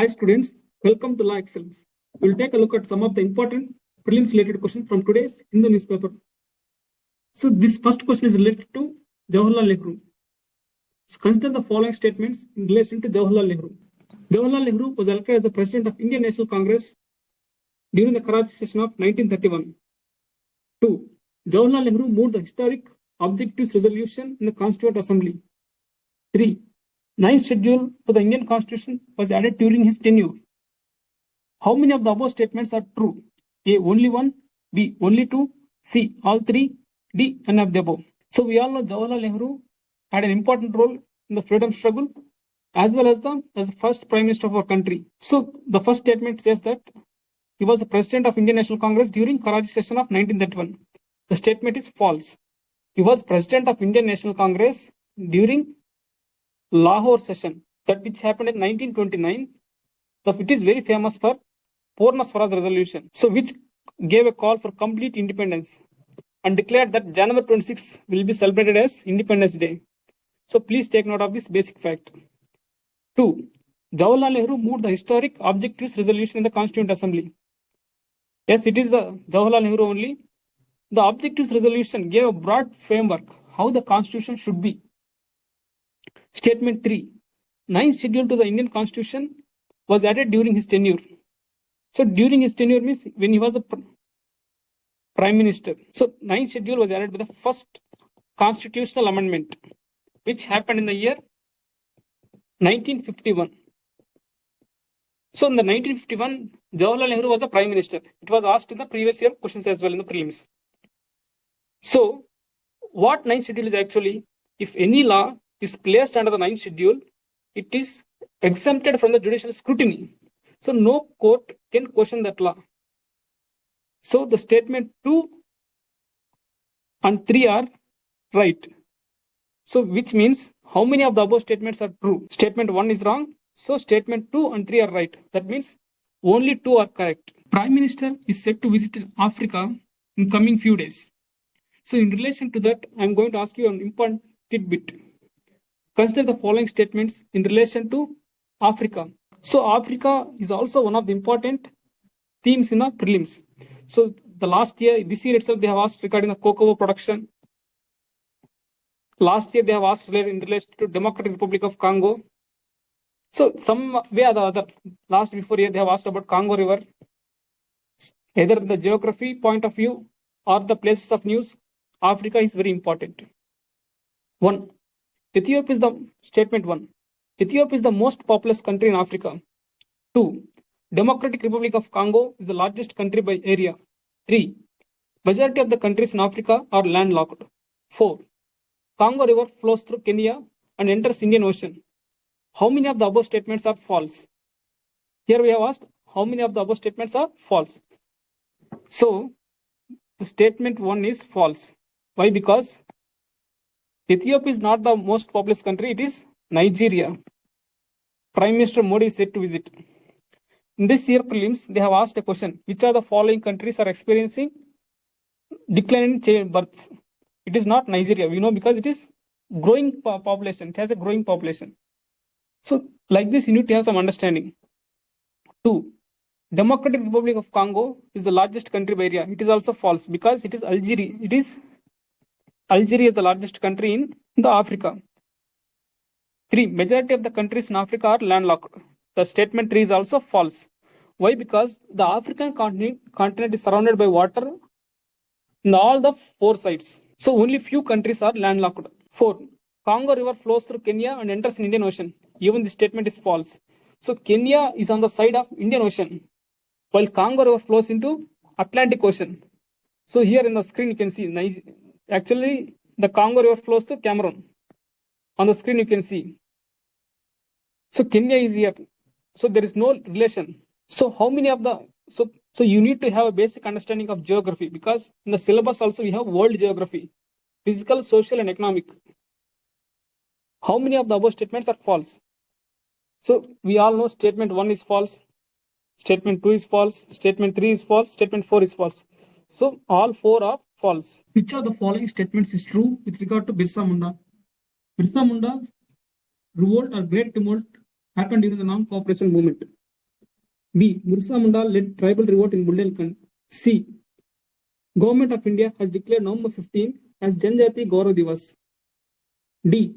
Hi students, welcome to Law Excellence. We will take a look at some of the important prelims related questions from today's Hindu newspaper. So this first question is related to Jawaharlal Nehru. So consider the following statements in relation to Jawaharlal Nehru. Jawaharlal Nehru was elected as the President of Indian National Congress during the Karachi session of 1931. 2. Jawaharlal Nehru moved the historic objectives resolution in the Constituent Assembly. 3. Ninth schedule to the Indian Constitution was added during his tenure. How many of the above statements are true? A. Only one. B. Only two. C. All three. D. None of the above. So we all know Jawaharlal Nehru had an important role in the freedom struggle as well as the first Prime Minister of our country. So the first statement says that he was the President of Indian National Congress during Karachi session of 1931. The statement is false. He was President of Indian National Congress during Lahore session, that which happened in 1929. It is very famous for Purna Swaraj resolution, so which gave a call for complete independence and declared that January 26 will be celebrated as Independence Day. So please take note of this basic fact. 2. Jawaharlal Nehru moved the historic objectives resolution in the Constituent Assembly. Yes, it is the Jawaharlal Nehru only. The objectives resolution gave a broad framework how the constitution should be. Statement 3. Ninth schedule to the Indian Constitution was added during his tenure. So during his tenure means when he was the Prime Minister. So ninth schedule was added by the first constitutional amendment, which happened in the year 1951. So in the 1951, Jawaharlal Nehru was the Prime Minister. It was asked in the previous year questions as well in the prelims. So what ninth schedule is actually? If any law is placed under the ninth schedule, it is exempted from the judicial scrutiny. So no court can question that law. So the statement 2 and 3 are right. So which means how many of the above statements are true? Statement 1 is wrong. So statement 2 and 3 are right. That means only 2 are correct. Prime Minister is set to visit Africa in coming few days. So in relation to that, I am going to ask you an important tidbit. Consider the following statements in relation to Africa. So Africa is also one of the important themes in the prelims. So this year itself, they have asked regarding the cocoa production. Last year, they have asked in relation to Democratic Republic of Congo. So some way or the other, before year, they have asked about Congo River. Either the geography point of view or the places of news, Africa is very important. 1. Ethiopia is the statement 1. Ethiopia is the most populous country in Africa. 2. Democratic Republic of Congo is the largest country by area. 3. Majority of the countries in Africa are landlocked. 4. Congo River flows through Kenya and enters Indian Ocean. How many of the above statements are false? Here we have asked how many of the above statements are false. So the statement 1 is false. Why? Because Ethiopia is not the most populous country, it is Nigeria. Prime Minister Modi is said to visit. In this year prelims, they have asked a question: which of the following countries are experiencing decline in births? It is not Nigeria, we know, because it is growing population. It has a growing population. So like this, you need to have some understanding. 2. Democratic Republic of Congo is the largest country by area. It is also false because it is Algeria. Algeria is the largest country in the Africa. 3. Majority of the countries in Africa are landlocked. The statement 3 is also false. Why? Because the African continent is surrounded by water in all the 4 sides. So only few countries are landlocked. 4. Congo River flows through Kenya and enters in Indian Ocean. Even this statement is false. So Kenya is on the side of Indian Ocean, while Congo River flows into Atlantic Ocean. So here in the screen you can see, actually the Congo River flows to Cameroon. On the screen you can see. So Kenya is here. So there is no relation. So how many of the, so you need to have a basic understanding of geography, because in the syllabus also we have world geography, physical, social and economic. How many of the above statements are false? So we all know statement 1 is false, statement 2 is false, statement 3 is false, statement 4 is false. So all 4 are false. Which of the following statements is true with regard to Birsa Munda? Birsa Munda revolt or great tumult happened during the non-cooperation movement. B. Birsa Munda led tribal revolt in Bundelkhand. C. Government of India has declared November 15 as Janjati Gaurav Divas. D.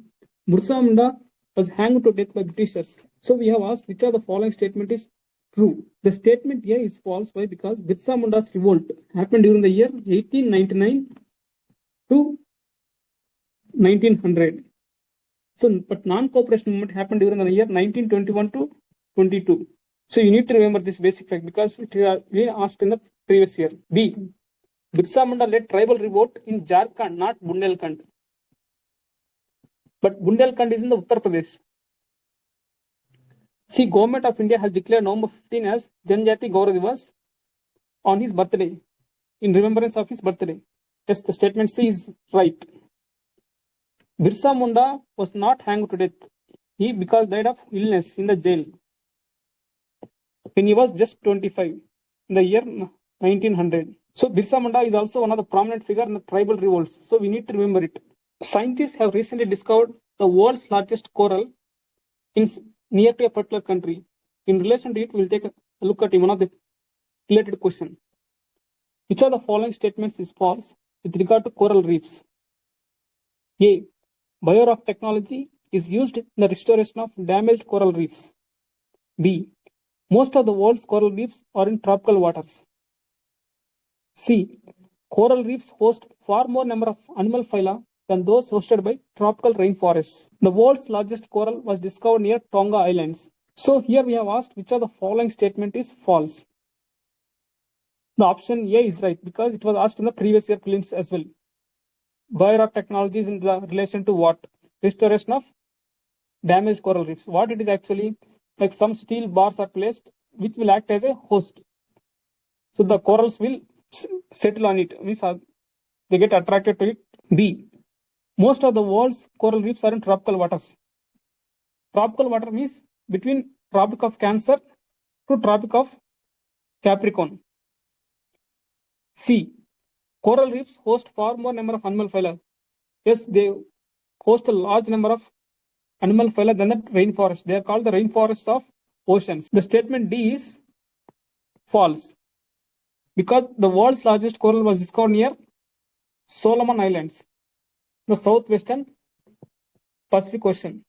Birsa Munda was hanged to death by Britishers. So we have asked which of the following statement is true. The statement here is false. Why? Because Birsa Munda's revolt happened during the year 1899 to 1900. So, but non-cooperation movement happened during the year 1921 to 22. So you need to remember this basic fact because it is been asked in the previous year. B. Birsa Munda led tribal revolt in Jharkhand, not Bundelkhand. But Bundelkhand is in the Uttar Pradesh. See, Government of India has declared November 15 as Janjati Gaurav Divas on his birthday, in remembrance of his birthday. Yes, the statement C is right. Birsa Munda was not hanged to death. He because died of illness in the jail when he was just 25 in the year 1900. So Birsa Munda is also one of the prominent figure in the tribal revolts. So we need to remember it. Scientists have recently discovered the world's largest coral in near to a particular country. In relation to it, we'll take a look at one of the related question. Which of the following statements is false with regard to coral reefs? A. Biorock technology is used in the restoration of damaged coral reefs. B. Most of the world's coral reefs are in tropical waters. C. Coral reefs host far more number of animal phyla than those hosted by tropical rainforests. The world's largest coral was discovered near Tonga Islands. So here we have asked which of the following statement is false. The option A is right because it was asked in the previous year prelims as well. Biorock technologies in the relation to what? Restoration of damaged coral reefs. What it is actually, like some steel bars are placed which will act as a host. So the corals will settle on it, means they get attracted to it. B. Most of the world's coral reefs are in tropical waters. Tropical water means between Tropic of Cancer to Tropic of Capricorn. C. Coral reefs host far more number of animal phyla. Yes, they host a large number of animal phyla than the rainforest. They are called the rainforests of oceans. The statement D is false because the world's largest coral was discovered near Solomon Islands, the southwestern Pacific Ocean.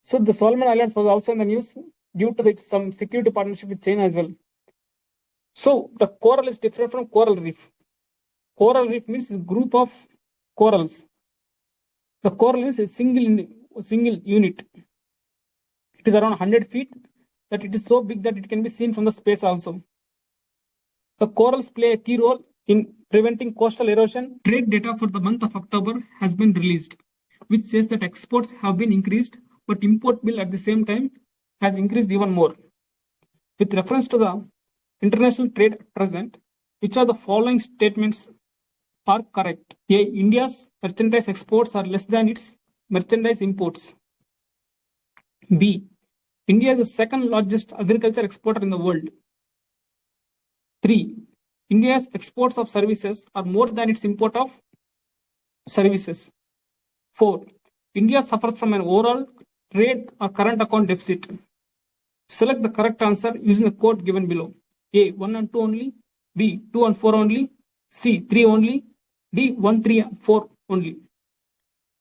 So the Solomon Islands was also in the news due to some security partnership with China as well. So the coral is different from coral reef. Coral reef means a group of corals. The coral is a single unit. It is around 100 feet, that it is so big that it can be seen from the space also. The corals play a key role in preventing coastal erosion. Trade data for the month of October has been released, which says that exports have been increased, but import bill at the same time has increased even more. With reference to the international trade at present, which are the following statements are correct? A. India's merchandise exports are less than its merchandise imports. B. India is the second largest agriculture exporter in the world. 3. India's exports of services are more than its import of services. 4. India suffers from an overall trade or current account deficit. Select the correct answer using the code given below. A. 1 and 2 only. B. 2 and 4 only. C. 3 only. D. 1, 3 and 4 only.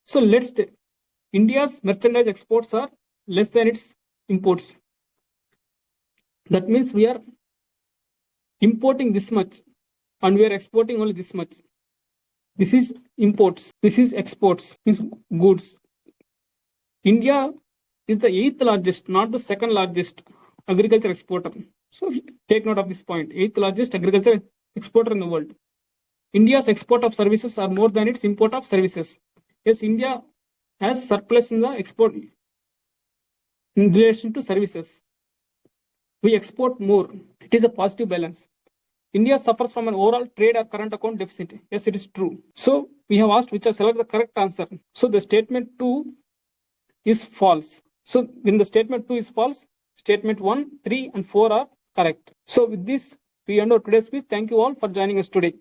So let's take India's merchandise exports are less than its imports. That means we are importing this much and we are exporting only this much. This is imports. This is exports, means goods. India is the 8th largest, not the second largest agriculture exporter. So take note of this point. 8th largest agriculture exporter in the world. India's export of services are more than its import of services. Yes, India has surplus in the export in relation to services. We export more. It is a positive balance. India suffers from an overall trade or current account deficit. Yes, it is true. So we have asked which are select the correct answer. So the statement 2 is false. So when the statement 2 is false, statement 1, 3 and 4 are correct. So with this, we end our today's quiz. Thank you all for joining us today.